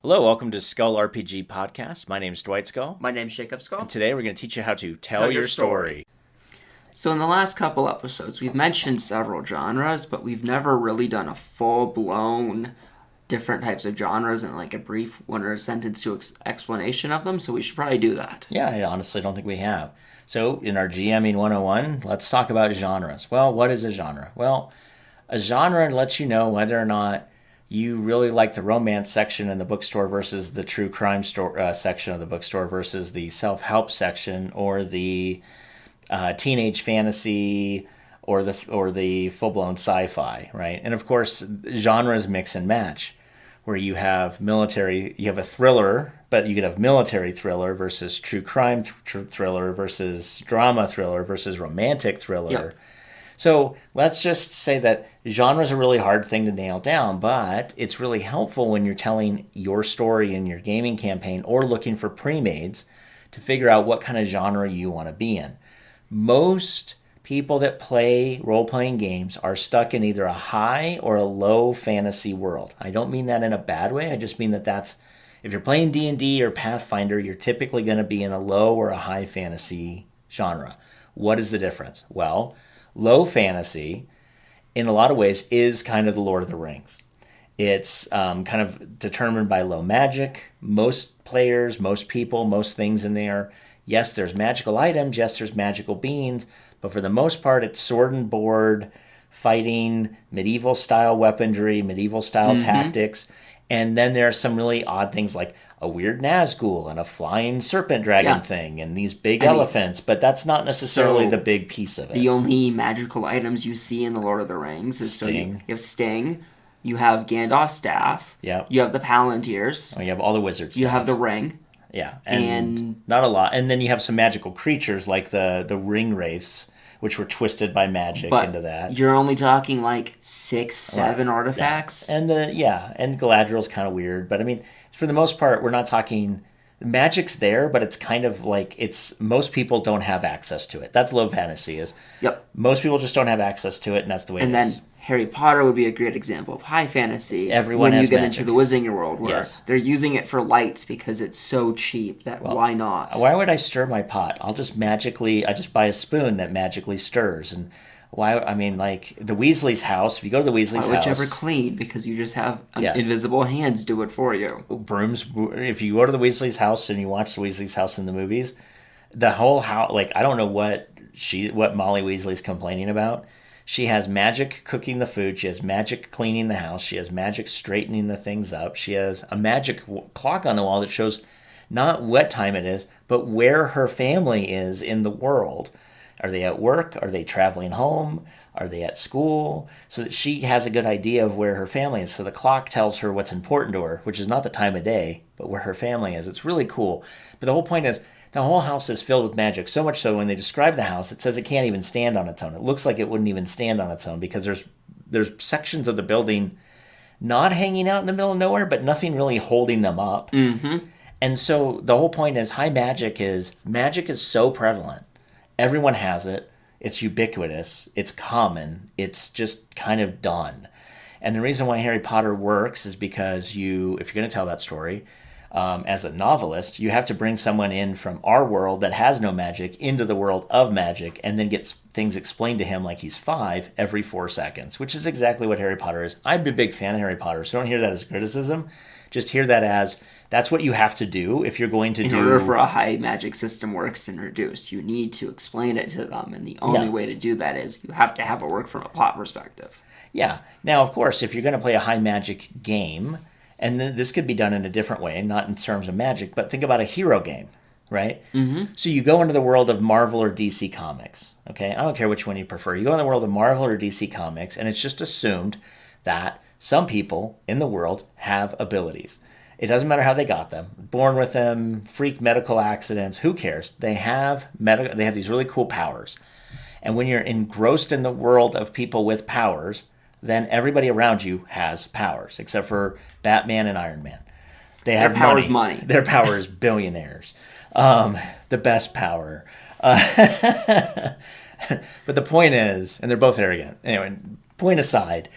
Hello, welcome to Skull RPG Podcast. My name's Dwight Skull. My name's Jacob Skull. And today we're going to teach you how to tell your story. So in the last couple episodes, we've mentioned several genres, but we've never really done a full-blown different types of genres and like a brief one or a sentence to explanation of them, so we should probably do that. Yeah, I honestly don't think we have. So in our GMing 101, let's talk about genres. Well, what is a genre? Well, a genre lets you know whether or not you really like the romance section in the bookstore versus the true crime section of the bookstore versus the self-help section or the teenage fantasy or the full-blown sci-fi, right? And of course, genres mix and match, where you have a thriller, but you could have military thriller versus true crime thriller versus drama thriller versus romantic thriller. Yep. So let's just say that genre is a really hard thing to nail down, but it's really helpful when you're telling your story in your gaming campaign or looking for pre-mades to figure out what kind of genre you want to be in. Most people that play role-playing games are stuck in either a high or a low fantasy world. I don't mean that in a bad way. I just mean that if you're playing D&D or Pathfinder, you're typically going to be in a low or a high fantasy genre. What is the difference? Well, low fantasy, in a lot of ways, is kind of the Lord of the Rings. It's kind of determined by low magic. Most players, most people, most things in there. Yes, there's magical items. Yes, there's magical beings. But for the most part, it's sword and board, fighting, medieval-style weaponry, medieval-style tactics. And then there are some really odd things like a weird Nazgul and a flying serpent dragon thing and these big elephants. But that's not necessarily the big piece of it. The only magical items you see in The Lord of the Rings is Sting. So you have Sting, you have Gandalf's staff, you have the Palantirs. Oh, you have all the wizards. You have the ring. Yeah, and not a lot. And then you have some magical creatures like the ring wraiths, which were twisted by magic into that. You're only talking like 6, 7 artifacts. Yeah. And Galadriel's kind of weird, but I mean, for the most part, we're not talking. Magic's there, but it's kind of like most people don't have access to it. That's low fantasy is. Yep. Most people just don't have access to it, and that's the way it is. And then Harry Potter would be a great example of high fantasy. Everyone when has you get magic. into the Wizarding World, where they're using it for lights because it's so cheap that why not? Why would I stir my pot? I just buy a spoon that magically stirs. And why? I mean, like the Weasley's house. If you go to the Weasley's house, why would you ever clean? Because you just have invisible hands do it for you. Brooms. If you go to the Weasley's house and you watch the Weasley's house in the movies, the whole house. Like I don't know what Molly Weasley's complaining about. She has magic cooking the food. She has magic cleaning the house. She has magic straightening the things up. She has a magic clock on the wall that shows not what time it is, but where her family is in the world. Are they at work? Are they traveling home? Are they at school? So that she has a good idea of where her family is. So the clock tells her what's important to her, which is not the time of day, but where her family is. It's really cool. But the whole point is, the whole house is filled with magic, so much so when they describe the house, it says it can't even stand on its own. It looks like it wouldn't even stand on its own because there's sections of the building not hanging out in the middle of nowhere, but nothing really holding them up. Mm-hmm. And so the whole point is magic is so prevalent. Everyone has it. It's ubiquitous. It's common. It's just kind of done. And the reason why Harry Potter works is because if you're going to tell that story, as a novelist, you have to bring someone in from our world that has no magic into the world of magic and then get things explained to him like he's 5 every 4 seconds, which is exactly what Harry Potter is. I'm a big fan of Harry Potter, so don't hear that as criticism. Just hear that as that's what you have to do if you're going to In order for a high magic system works to introduce, you need to explain it to them, and the only way to do that is you have to have it work from a plot perspective. Yeah. Now, of course, if you're going to play a high magic game, and this could be done in a different way, not in terms of magic, but think about a hero game, right? Mm-hmm. So you go into the world of Marvel or DC Comics, okay? I don't care which one you prefer. You go in the world of Marvel or DC Comics, and it's just assumed that some people in the world have abilities. It doesn't matter how they got them, born with them, freak medical accidents, who cares? They have these really cool powers. And when you're engrossed in the world of people with powers, then everybody around you has powers, except for Batman and Iron Man. They have Their power is money. Their power is billionaires. The best power. But the point is, and they're both arrogant. Anyway, point aside,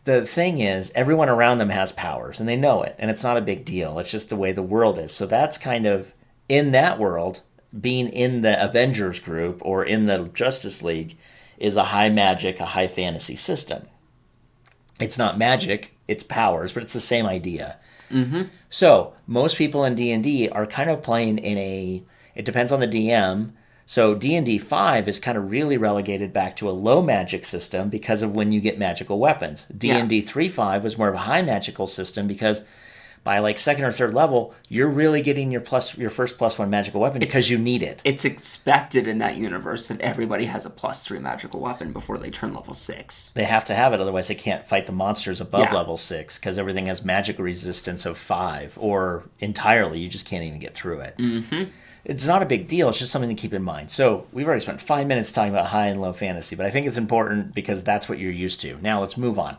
the thing is, everyone around them has powers, and they know it, and it's not a big deal. It's just the way the world is. So that's kind of, in that world, being in the Avengers group or in the Justice League is a high magic, a high fantasy system. It's not magic, it's powers, but it's the same idea. Mm-hmm. So most people in D&D are kind of playing in a, it depends on the DM. So D&D 5 is kind of really relegated back to a low magic system because of when you get magical weapons. D&D 3.5 was more of a high magical system because by like second or third level, you're really getting your first +1 magical weapon because you need it. It's expected in that universe that everybody has a +3 magical weapon before they turn level 6. They have to have it, otherwise they can't fight the monsters above level 6 because everything has magic resistance of 5, or entirely, you just can't even get through it. Mm-hmm. It's not a big deal. It's just something to keep in mind. So we've already spent 5 minutes talking about high and low fantasy, but I think it's important because that's what you're used to. Now let's move on.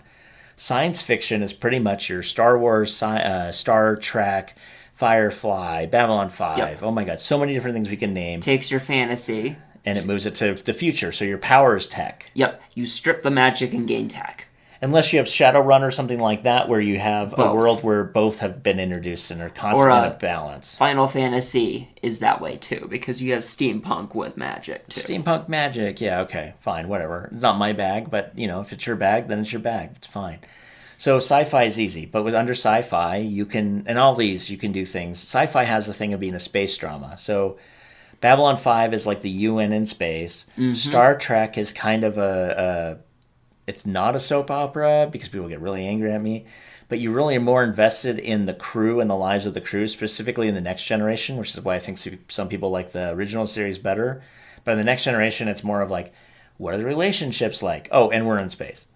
Science fiction is pretty much your Star Wars, Star Trek, Firefly, Babylon 5. Yep. Oh my God, so many different things we can name. Takes your fantasy. And it moves it to the future. So your power is tech. Yep. You strip the magic and gain tech. Unless you have Shadowrun or something like that, where you have both. A world where both have been introduced and are constantly in balance. Final Fantasy is that way too, because you have steampunk with magic too. Steampunk magic, yeah, okay, fine, whatever. It's not my bag, but if it's your bag, then it's your bag. It's fine. So sci-fi is easy, but under sci-fi, you can, and all these, you can do things. Sci-fi has the thing of being a space drama. So Babylon 5 is like the UN in space. Mm-hmm. Star Trek is kind of it's not a soap opera because people get really angry at me, but you really are more invested in the crew and the lives of the crew, specifically in the Next Generation, which is why I think some people like the original series better. But in the Next Generation, it's more of like, what are the relationships like? Oh, and we're in space.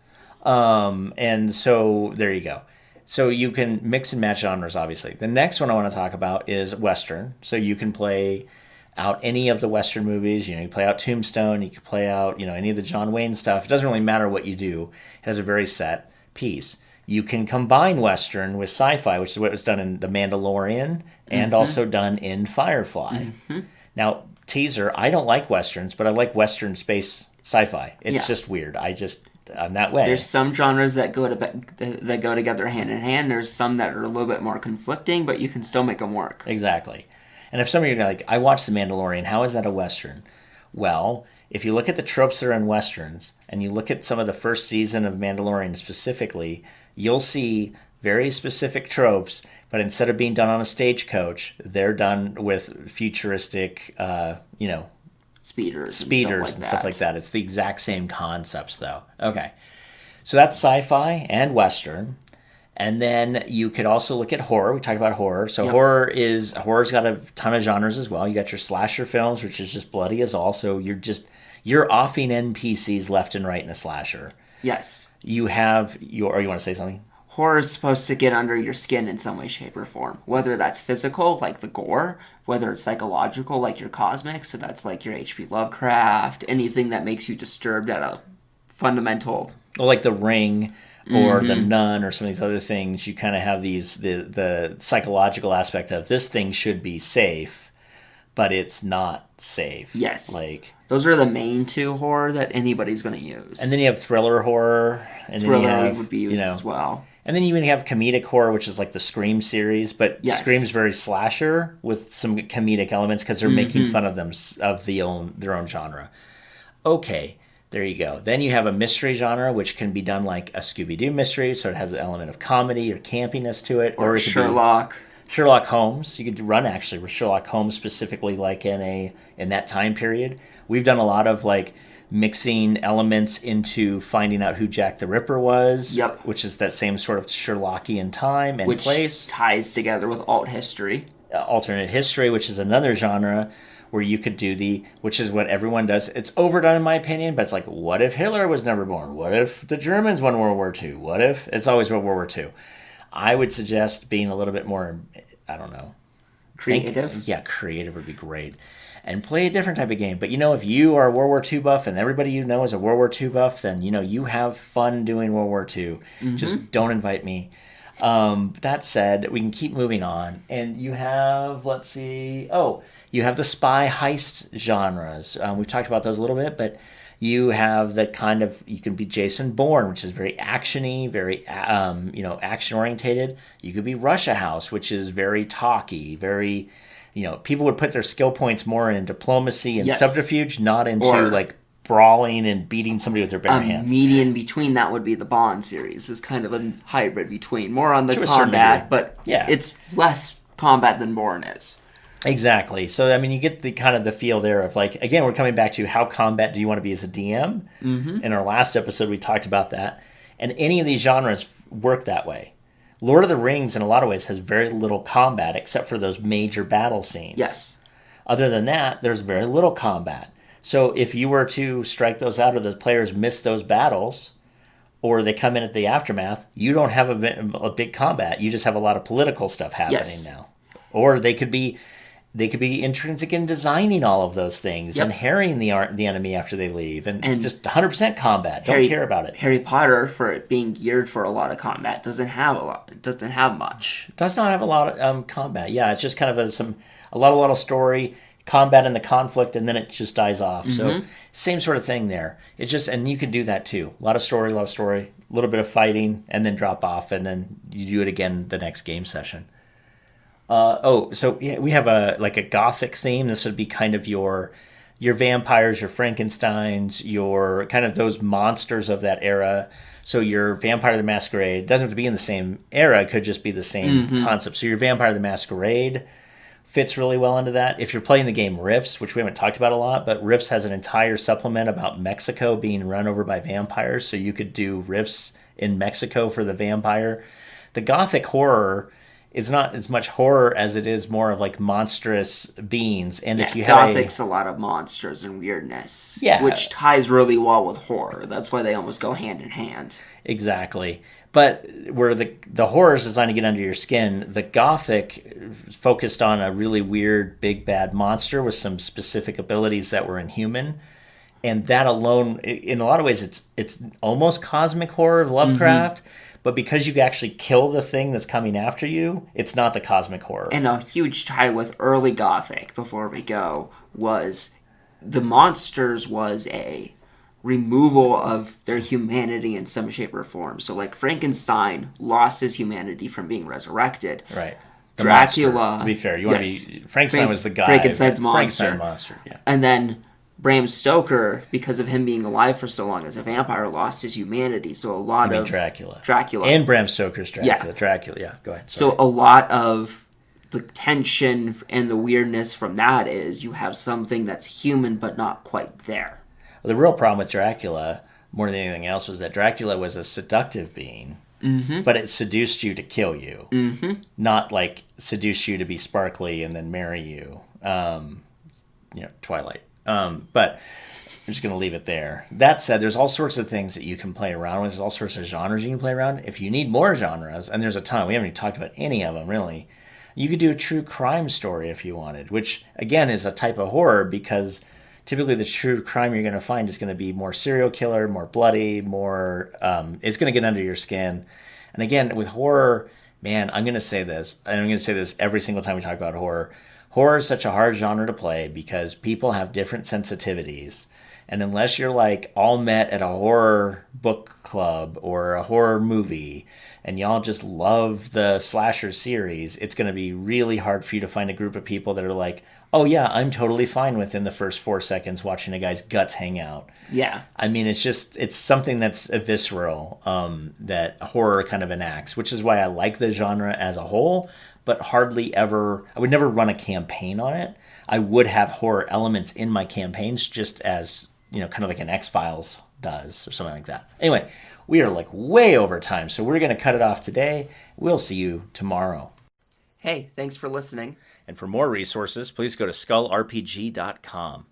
And so there you go. So you can mix and match genres, obviously. The next one I want to talk about is Western. So you can play out any of the Western movies. You play out Tombstone, you can play out, any of the John Wayne stuff. It doesn't really matter what you do. It has a very set piece. You can combine Western with sci-fi, which is what was done in The Mandalorian and also done in Firefly. Mm-hmm. Now, teaser, I don't like Westerns, but I like Western space sci-fi. It's just weird. I'm that way. There's some genres that go together hand in hand. There's some that are a little bit more conflicting, but you can still make them work. Exactly. And if some of you are like, I watched The Mandalorian, how is that a Western? Well, if you look at the tropes that are in Westerns, and you look at some of the first season of Mandalorian specifically, you'll see very specific tropes, but instead of being done on a stagecoach, they're done with futuristic, speeders and stuff like that. It's the exact same concepts, though. Okay. So that's sci-fi and Western. And then you could also look at horror. We talked about horror. So horror's got a ton of genres as well. You got your slasher films, which is just bloody as all. So you're offing NPCs left and right in a slasher. Yes. You have you want to say something? Horror is supposed to get under your skin in some way, shape, or form. Whether that's physical, like the gore, whether it's psychological, like your cosmic, so that's like your H.P. Lovecraft, anything that makes you disturbed at a fundamental... Well, like The Ring or The Nun or some of these other things, you kind of have the psychological aspect of this thing should be safe, but it's not safe. Yes. Like those are the main two horror that anybody's going to use. And then you have thriller horror. And thriller then you have, would be used as well. And then you even have comedic horror, which is like the Scream series, but Scream's very slasher with some comedic elements because they're making fun of their own genre. Okay, there you go. Then you have a mystery genre, which can be done like a Scooby-Doo mystery, so it has an element of comedy or campiness to it. Or it could Sherlock. Sherlock Holmes. You could run actually with Sherlock Holmes specifically like in that time period. We've done a lot of like mixing elements into finding out who Jack the Ripper was. Yep. Which is that same sort of Sherlockian time and place. Which ties together with alt history. Alternate history, which is another genre where you could do which is what everyone does. It's overdone in my opinion, but it's like, what if Hitler was never born? What if the Germans won World War II? What if? It's always World War II. I would suggest being a little bit more, I don't know. Creative? Creative would be great. And play a different type of game. But, if you are a World War II buff and everybody you know is a World War II buff, then, you have fun doing World War II. Just don't invite me. That said, we can keep moving on. And you have, let's see, you have the spy heist genres. We've talked about those a little bit, but you have the kind of, you can be Jason Bourne, which is very actiony, very, action orientated. You could be Russia House, which is very talky, very, people would put their skill points more in diplomacy and subterfuge, not into like brawling and beating somebody with their bare hands. Median between that would be the Bond series, is kind of a hybrid between more on the combat, but it's less combat than Bourne is. Exactly. So, I mean, you get the kind of the feel there of like, again, we're coming back to how combat do you want to be as a DM? In our last episode, we talked about that. And any of these genres work that way. Lord of the Rings, in a lot of ways, has very little combat except for those major battle scenes. Yes. Other than that, there's very little combat. So if you were to strike those out or the players miss those battles or they come in at the aftermath, you don't have a big combat. You just have a lot of political stuff happening now. Or they could be intrinsic in designing all of those things and harrying the enemy after they leave, and just 100% combat. Don't care about it. Harry Potter, for it being geared for a lot of combat, doesn't have much. Does not have a lot of combat. Yeah, it's just kind of a lot of story, combat in the conflict, and then it just dies off. So same sort of thing there. It's just, and you can do that too. A lot of story, a little bit of fighting, and then drop off, and then you do it again the next game session. We have a gothic theme. This would be kind of your vampires, your Frankensteins, your kind of those monsters of that era. So your Vampire the Masquerade doesn't have to be in the same era. It could just be the same concept. So your Vampire the Masquerade fits really well into that. If you're playing the game Rifts, which we haven't talked about a lot, but Rifts has an entire supplement about Mexico being run over by vampires. So you could do Rifts in Mexico for the vampire. The gothic horror is not as much horror as it is more of like monstrous beings. And if you have Gothic's a lot of monsters and weirdness, which ties really well with horror. That's why they almost go hand in hand. Exactly. But where the horror is designed to get under your skin, the gothic focused on a really weird big bad monster with some specific abilities that were inhuman. And that alone, in a lot of ways, it's almost cosmic horror of Lovecraft. But because you actually kill the thing that's coming after you, it's not the cosmic horror. And a huge tie with early Gothic, before we go, was the monsters was a removal of their humanity in some shape or form. So like Frankenstein lost his humanity from being resurrected. Right. Dracula. Monster, to be fair, you want to be Frankenstein was the guy. Frankenstein's monster. Frankenstein monster. Yeah. And then Bram Stoker, because of him being alive for so long as a vampire, lost his humanity. So a lot of Dracula and Bram Stoker's Dracula. Yeah. Dracula. Yeah. Go ahead. Sorry. So a lot of the tension and the weirdness from that is you have something that's human but not quite there. Well, the real problem with Dracula, more than anything else, was that Dracula was a seductive being. But it seduced you to kill you, not like seduce you to be sparkly and then marry you. Twilight. But I'm just going to leave it there. That said, there's all sorts of things that you can play around with. There's all sorts of genres you can play around. If you need more genres, and there's a ton, we haven't even talked about any of them really, you could do a true crime story if you wanted, which again is a type of horror because typically the true crime you're going to find is going to be more serial killer, more bloody, more, it's going to get under your skin. And again, with horror, man, I'm going to say this, and I'm going to say this every single time we talk about horror. Horror is such a hard genre to play because people have different sensitivities. And unless you're like all met at a horror book club or a horror movie and y'all just love the slasher series, it's going to be really hard for you to find a group of people that are like, oh yeah, I'm totally fine within the first 4 seconds watching a guy's guts hang out. Yeah. I mean, it's something that's visceral that horror kind of enacts, which is why I like the genre as a whole, but hardly ever, I would never run a campaign on it. I would have horror elements in my campaigns just as, kind of like an X-Files does or something like that. Anyway, we are like way over time, so we're going to cut it off today. We'll see you tomorrow. Hey, thanks for listening. And for more resources, please go to skullrpg.com.